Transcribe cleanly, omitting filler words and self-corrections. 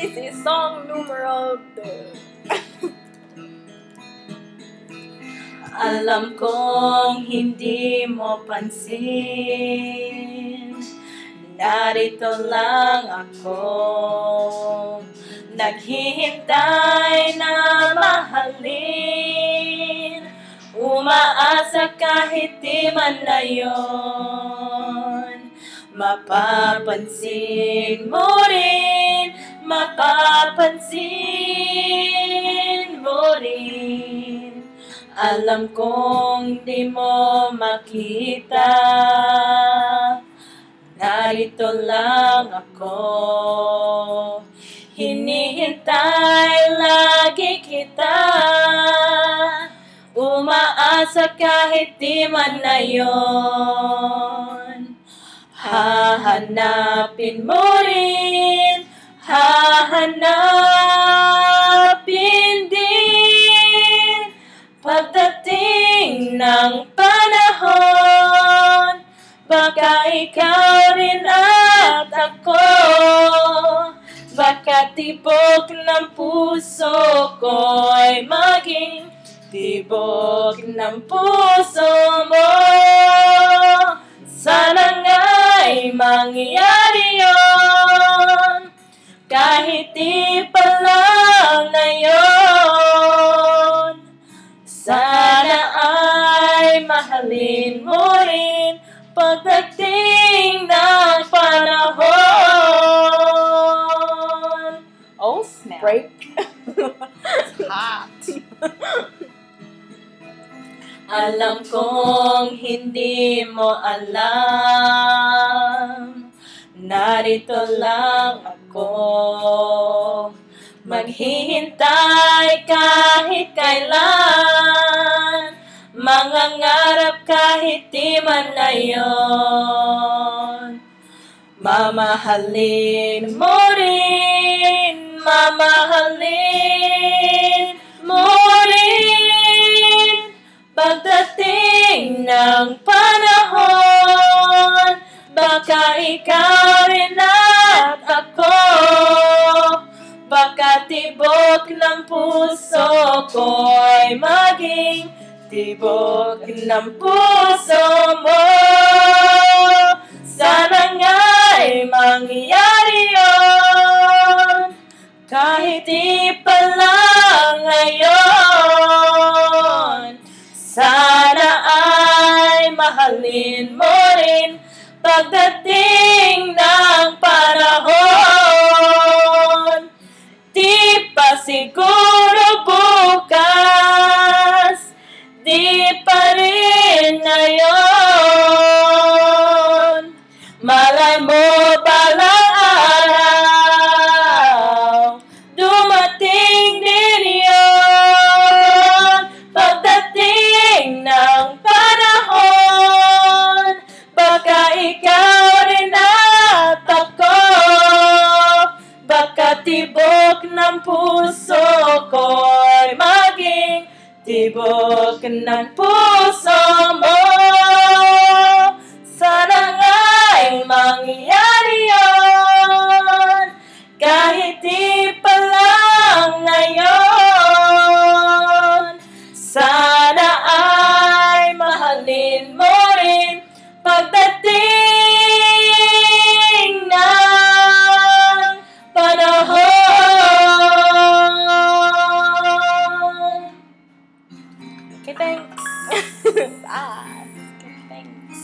This is song numero 2. Alam kong hindi mo pansin, narito lang ako, naghihintay na mahalin, umaasa kahit di man na yun. Mapapansin mo rin, mapapansin mo rin. Alam kong di mo makita, narito lang ako, hinihintay lagi kita, umaasa kahit di man na yun. Hahanapin mo rin, hahanapin din, pagdating ng panahon, baka ikaw rin at ako, baka tibok ng puso ko'y maging tibok ng puso mo. Sana nga'y mangyari yun, kahit di pa lang ngayon. Sana ay mahalin mo rin pagdating ng panahon. Oh, snap. Break. Hot. Alam kong hindi mo alam, narito lang ako, maghihintay kahit kailan, mangangarap kahit di man na yun. Mamahalin mo rin, mamahalin mo rin, pagdating ng panahon, baka ikaw rin at ako, baka tibok ng puso ko'y maging tibok ng puso mo. Sana nga'y mangyari yun, kahit di pa lang ngayon. Sana ay mahalin mo rin pagdating ng panahon. Di pa siguro bukas, di pa rin ngayon. Malay mo balang araw, dumating din yun. Pagdating ng panahon, baka ikaw rin at ako, baka tibok ng puso ko'y maging tibok ng puso mo. Sana nga'y mangyari yun, kahit di pa lang ngayon. Sana ay mahalin mo rin pagdating ng panahon. Okay, thanks. Ah, okay, thanks.